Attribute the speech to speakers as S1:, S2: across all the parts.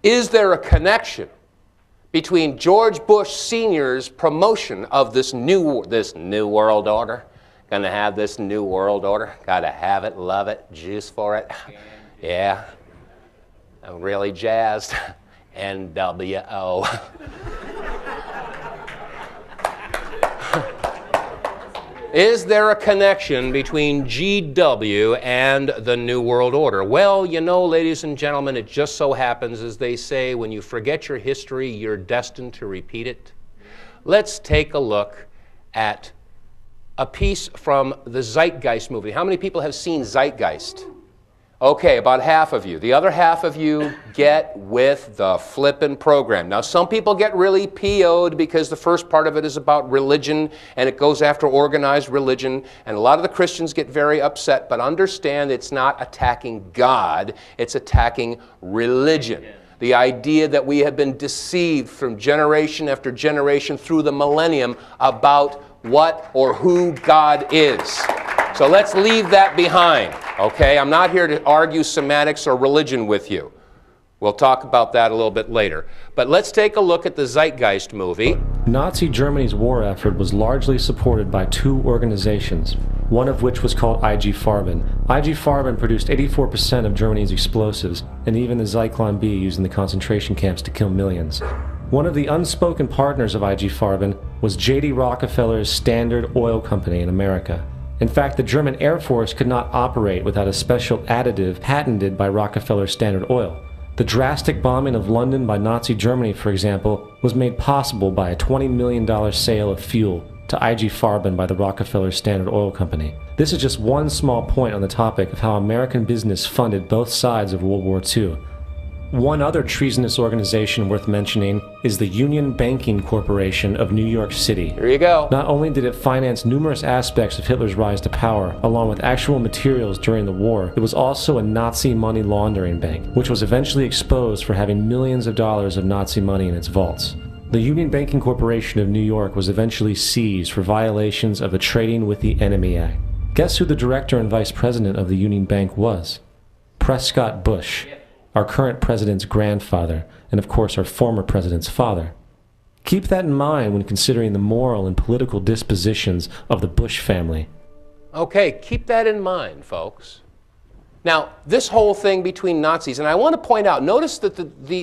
S1: Is there a connection between George Bush Sr.'s promotion of this new world order? Gonna have this new world order. Gotta have it, love it, juice for it. Yeah, I'm really jazzed. NWO. Is there a connection between GW and the New World Order? Well, you know, ladies and gentlemen, it just so happens, as they say, when you forget your history, you're destined to repeat it. Let's take a look at a piece from the Zeitgeist movie. How many people have seen Zeitgeist? Okay, about half of you. The other half of you get with the flippin' program. Now, some people get really PO'd because the first part of it is about religion, and it goes after organized religion, and a lot of the Christians get very upset, but understand it's not attacking God, it's attacking religion. The idea that we have been deceived from generation after generation through the millennium about what or who God is. So let's leave that behind, okay? I'm not here to argue semantics or religion with you. We'll talk about that a little bit later. But let's take a look at the Zeitgeist movie.
S2: Nazi Germany's war effort was largely supported by two organizations, one of which was called IG Farben. IG Farben produced 84% of Germany's explosives, and even the Zyklon B used in the concentration camps to kill millions. One of the unspoken partners of IG Farben was J.D. Rockefeller's Standard Oil Company in America. In fact, the German Air Force could not operate without a special additive patented by Rockefeller Standard Oil. The drastic bombing of London by Nazi Germany, for example, was made possible by a $20 million sale of fuel to IG Farben by the Rockefeller Standard Oil Company. This is just one small point on the topic of how American business funded both sides of World War II. One other treasonous organization worth mentioning is the Union Banking Corporation of New York City.
S1: Here you go.
S2: Not only did it finance numerous aspects of Hitler's rise to power, along with actual materials during the war, it was also a Nazi money laundering bank, which was eventually exposed for having millions of dollars of Nazi money in its vaults. The Union Banking Corporation of New York was eventually seized for violations of the Trading with the Enemy Act. Guess who the director and vice president of the Union Bank was? Prescott Bush. Our current president's grandfather, and of course our former president's father. Keep that in mind when considering the moral and political dispositions of the Bush family.
S1: Okay, keep that in mind, folks. Now, this whole thing between Nazis, and I want to point out, notice that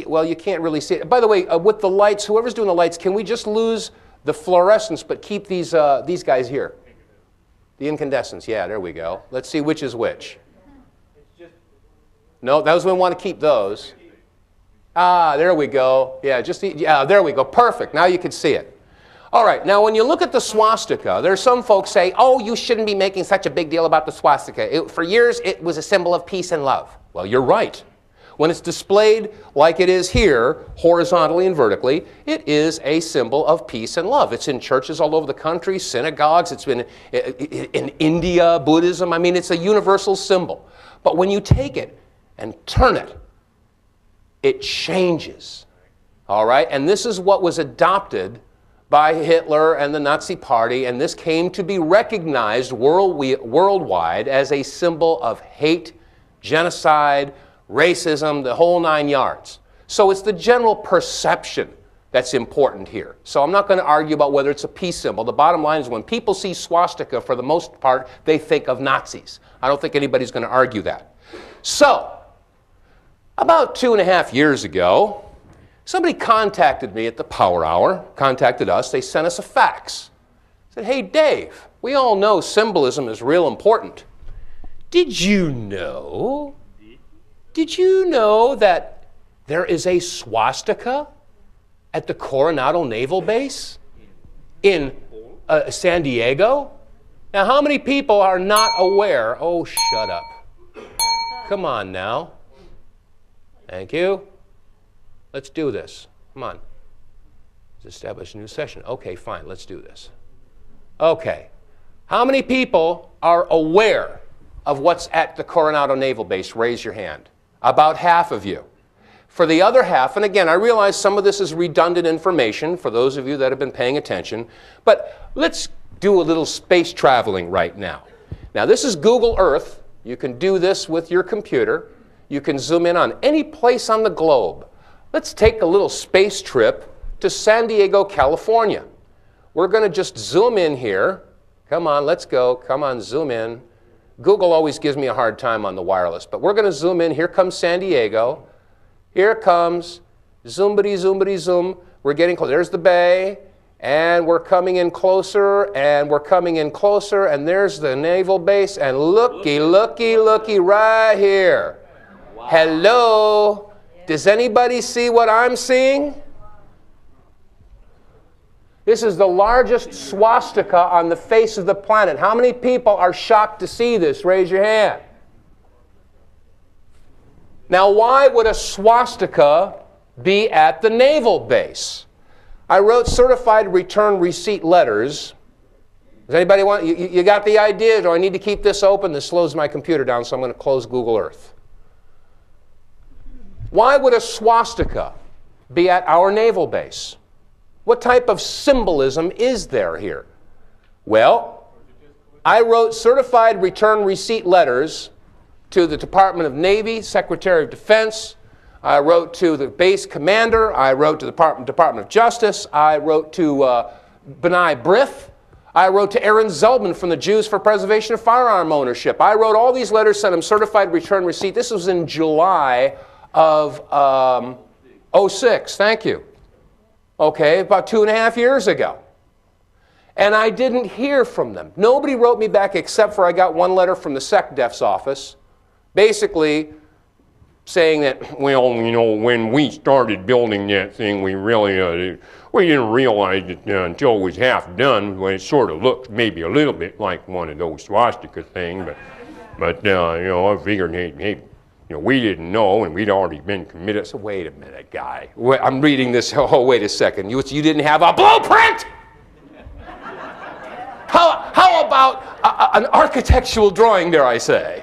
S1: well, you can't really see it. By the way, with the lights, whoever's doing the lights, can we just lose the fluorescence but keep these guys here? The incandescents, yeah, there we go. Let's see which is which. No, those we want to keep those. Ah, there we go. Yeah, there we go. Perfect. Now you can see it. All right. Now, when you look at the swastika, there's some folks say, "Oh, you shouldn't be making such a big deal about the swastika. For years, it was a symbol of peace and love." Well, you're right. When it's displayed like it is here, horizontally and vertically, it is a symbol of peace and love. It's in churches all over the country, synagogues. It's been in India, Buddhism. I mean, it's a universal symbol. But when you take it and turn it, it changes. All right? And this is what was adopted by Hitler and the Nazi Party, and this came to be recognized worldwide as a symbol of hate, genocide, racism, the whole 9 yards. So it's the general perception that's important here. So I'm not going to argue about whether it's a peace symbol. The bottom line is when people see swastika, for the most part, they think of Nazis. I don't think anybody's going to argue that. So, about 2.5 years ago, somebody contacted me at the Power Hour, contacted us. They sent us a fax. Said, "Hey, Dave, we all know symbolism is real important. Did you know that there is a swastika at the Coronado Naval Base in San Diego?" Now, how many people are not aware? Oh, shut up. Come on now. Thank you. Let's do this. Come on. Let's establish a new session. Okay, fine. Let's do this. Okay. How many people are aware of what's at the Coronado Naval Base? Raise your hand. About half of you. For the other half, and again, I realize some of this is redundant information for those of you that have been paying attention, but let's do a little space traveling right now. Now, this is Google Earth. You can do this with your computer. You can zoom in on any place on the globe. let's take a little space trip to San Diego, California. We're going to just zoom in here. Come on, let's go. Come on, zoom in. Google always gives me a hard time on the wireless, but we're going to zoom in. Here comes San Diego. Here it comes. Zoomity, zoomity, zoom. We're getting close. There's the bay, and we're coming in closer, and we're coming in closer, and there's the naval base, and looky, looky, looky right here. Wow. Hello. Does anybody see what I'm seeing? This is the largest swastika on the face of the planet. How many people are shocked to see this? Raise your hand. Now, why would a swastika be at the naval base? I wrote certified return receipt letters. Does anybody want, you got the idea? Do I need to keep this open? This slows my computer down, so I'm going to close Google Earth. Why would a swastika be at our naval base? What type of symbolism is there here? Well, I wrote certified return receipt letters to the Department of Navy, Secretary of Defense. I wrote to the base commander. I wrote to the Department of Justice. I wrote to B'nai B'rith. I wrote to Aaron Zelman from the Jews for Preservation of Firearm Ownership. I wrote all these letters, sent them certified return receipt. This was in July of '06. Thank you. Okay, about 2.5 years ago. And I didn't hear from them. Nobody wrote me back except for I got one letter from the SecDef's office, basically saying that, well, you know, when we started building that thing, we really we didn't realize it until it was half done, when it sort of looked maybe a little bit like one of those swastika things, but you know, I figured, hey, you know, we didn't know, and we'd already been committed. So wait a minute, guy. I'm reading this. Oh, wait a second. You didn't have a blueprint? How about an architectural drawing, dare I say?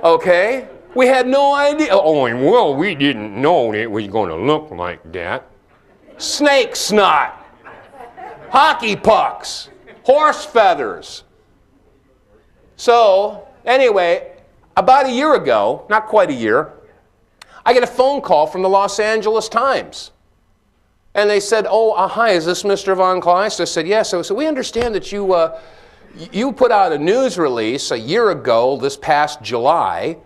S1: Okay. We had no idea. Oh, and well, we didn't know that it was going to look like that. Snake snot, hockey pucks, horse feathers. So, anyway, about a year ago, not quite a year, I get a phone call from the Los Angeles Times. And they said, oh, hi, is this Mr. vonKleist? I said, yes. So we understand that you put out a news release a year ago, this past July,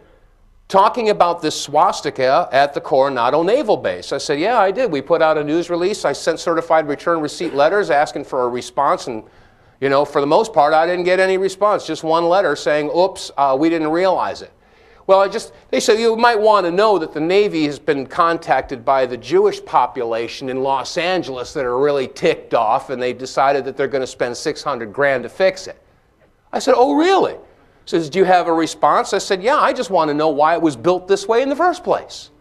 S1: talking about this swastika at the Coronado Naval Base. I said, yeah, I did. We put out a news release. I sent certified return receipt letters asking for a response, and you know, for the most part, I didn't get any response. Just one letter saying, oops, we didn't realize it. Well, they said you might want to know that the Navy has been contacted by the Jewish population in Los Angeles that are really ticked off, and they decided that they're going to spend $600 grand to fix it. I said, oh, really? He says, do you have a response? I said, yeah, I just want to know why it was built this way in the first place.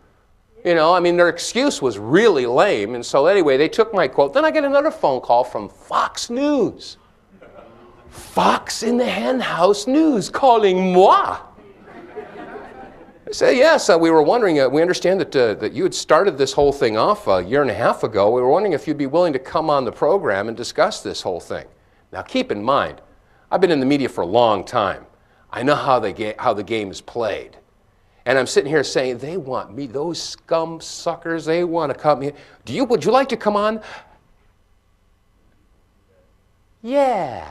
S1: You know, I mean, their excuse was really lame. And so anyway, they took my quote. Then I get another phone call from Fox News. Fox in the henhouse news calling moi. I said, yes, we were wondering, we understand that you had started this whole thing off a year and a half ago. We were wondering if you'd be willing to come on the program and discuss this whole thing. Now, keep in mind, I've been in the media for a long time. I know how the game is played. And I'm sitting here saying, they want me, those scum suckers, they want to come here. Would you like to come on? Yeah.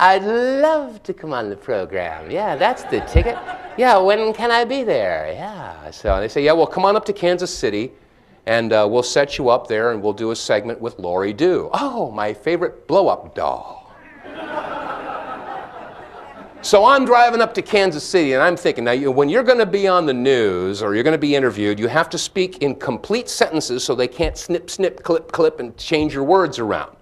S1: I'd love to come on the program. Yeah, that's the ticket. Yeah, when can I be there? Yeah. So they say, yeah, well, come on up to Kansas City, and we'll set you up there, and we'll do a segment with Lori Dew. Oh, my favorite blow-up doll. So I'm driving up to Kansas City, and I'm thinking, now, when you're going to be on the news or you're going to be interviewed, you have to speak in complete sentences so they can't snip, snip, clip, clip, and change your words around.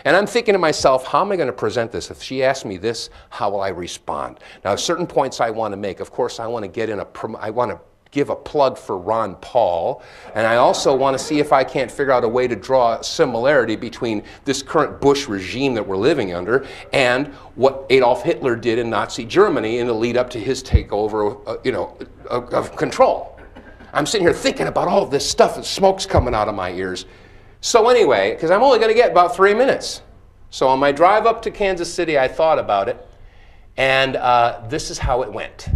S1: And I'm thinking to myself, how am I going to present this? If she asks me this, how will I respond? Now, certain points I want to make. Of course, I want to give a plug for Ron Paul, and I also want to see if I can't figure out a way to draw a similarity between this current Bush regime that we're living under and what Adolf Hitler did in Nazi Germany in the lead up to his takeover, of control. I'm sitting here thinking about all this stuff, and smoke's coming out of my ears. So anyway, because I'm only going to get about 3 minutes. So on my drive up to Kansas City, I thought about it, and this is how it went.